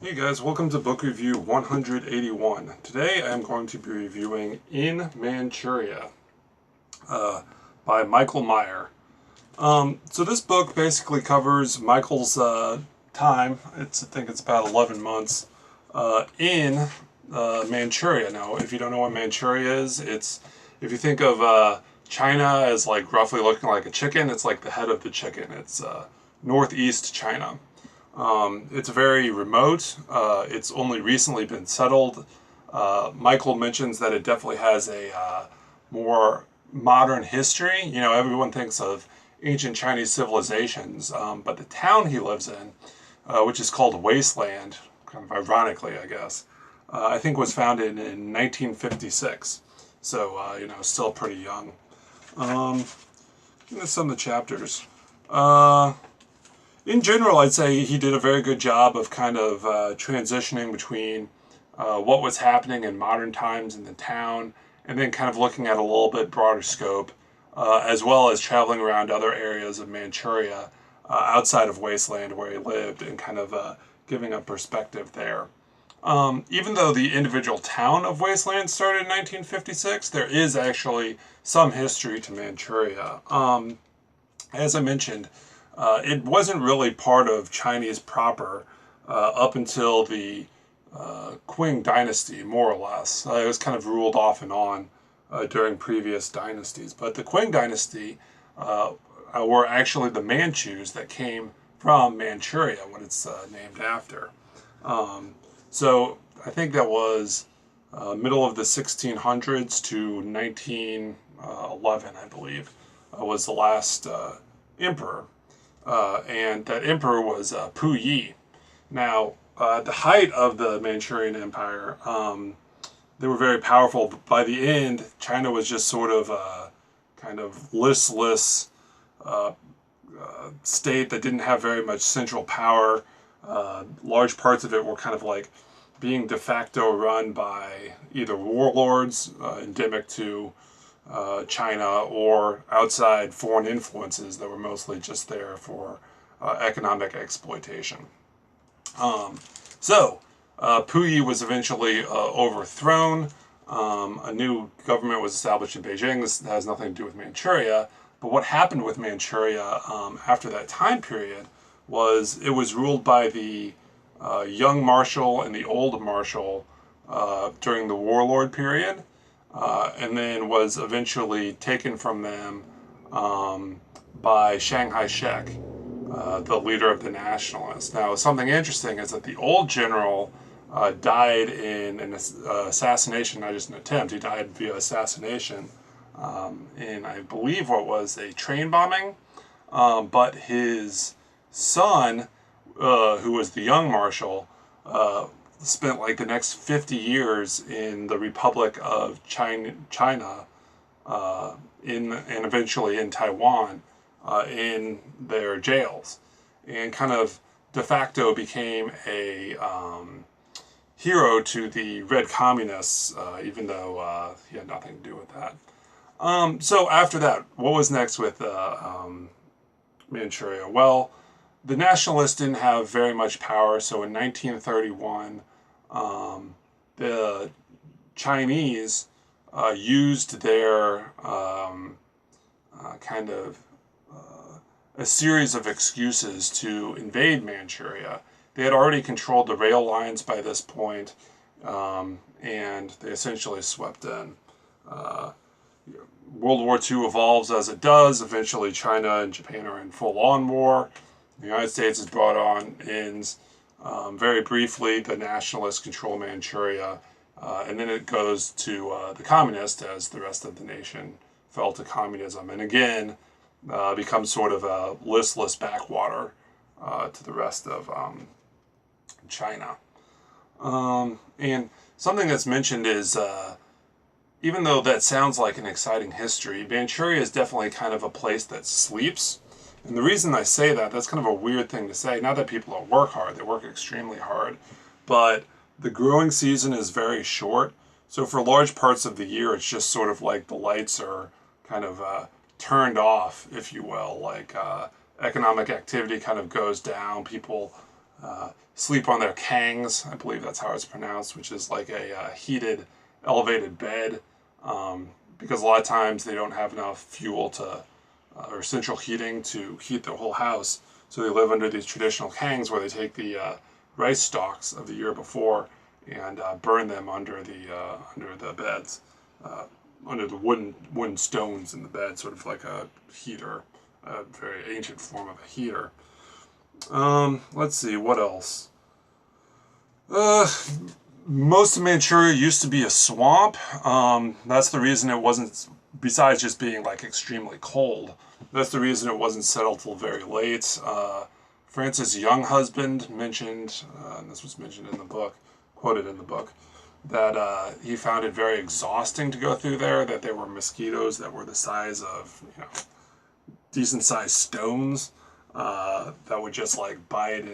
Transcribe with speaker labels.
Speaker 1: Hey guys, welcome to book review 181. Today I'm going to be reviewing In Manchuria by Michael Meyer. So this book basically covers Michael's time. I think it's about 11 months in Manchuria. Now, if you don't know what Manchuria is, if you think of China as like roughly looking like a chicken, it's like the head of the chicken. It's northeast China. It's very remote. It's only recently been settled. Michael mentions that it definitely has a more modern history. You know, everyone thinks of ancient Chinese civilizations, but the town he lives in, which is called Wasteland, kind of ironically, I guess, I think was founded in 1956. So, still pretty young. Some of the chapters. In general, I'd say he did a very good job of kind of transitioning between what was happening in modern times in the town and then kind of looking at a little bit broader scope, as well as traveling around other areas of Manchuria outside of Wasteland where he lived and kind of giving a perspective there. Even though the individual town of Wasteland started in 1956, there is actually some history to Manchuria. As I mentioned, it wasn't really part of Chinese proper up until the Qing dynasty, more or less. It was kind of ruled off and on during previous dynasties. But the Qing dynasty were actually the Manchus that came from Manchuria, what it's named after. So I think that was middle of the 1600s to 1911, I believe, was the last emperor. And that emperor was Puyi. Now, at the height of the Manchurian Empire, they were very powerful. But by the end, China was just sort of a kind of listless state that didn't have very much central power. Large parts of it were kind of like being de facto run by either warlords endemic to China or outside foreign influences that were mostly just there for economic exploitation. Puyi was eventually overthrown. A new government was established in Beijing. This has nothing to do with Manchuria. But what happened with Manchuria after that time period was it was ruled by the young marshal and the old marshal during the warlord period. And then was eventually taken from them by Shanghai Shek, the leader of the nationalists. Now, something interesting is that the old general died in an assassination, not just an attempt. He died via assassination in, I believe, what was a train bombing. But his son, who was the young marshal, spent like the next 50 years in the Republic of China and eventually in Taiwan in their jails, and kind of de facto became a hero to the Red Communists, even though he had nothing to do with that. So after that, what was next with Manchuria? Well, the nationalists didn't have very much power, so in 1931, the Chinese used their kind of a series of excuses to invade Manchuria. They had already controlled the rail lines by this point, and they essentially swept in. World War II evolves as it does. Eventually, China and Japan are in full-on war. The United States is brought on, ends. Very briefly, the nationalists control Manchuria, and then it goes to the communists as the rest of the nation fell to communism. And again, becomes sort of a listless backwater to the rest of China. And something that's mentioned is, even though that sounds like an exciting history, Manchuria is definitely kind of a place that sleeps. And the reason I say that, that's kind of a weird thing to say. Not that people don't work hard, they work extremely hard. But the growing season is very short. So for large parts of the year, it's just sort of like the lights are kind of turned off, if you will. Like economic activity kind of goes down. People sleep on their kangs, I believe that's how it's pronounced, which is like a heated, elevated bed, because a lot of times they don't have enough fuel to, or central heating to heat their whole house. So they live under these traditional kangs where they take the rice stalks of the year before and burn them under the beds, under the wooden stones in the bed, sort of like a heater, a very ancient form of a heater. Let's see, what else? Most of Manchuria used to be a swamp. That's the reason it wasn't, besides just being like extremely cold, that's the reason it wasn't settled till very late. Francis' young husband mentioned, and this was mentioned in the book, quoted in the book, that he found it very exhausting to go through there, that there were mosquitoes that were the size of, decent sized stones that would just like bite and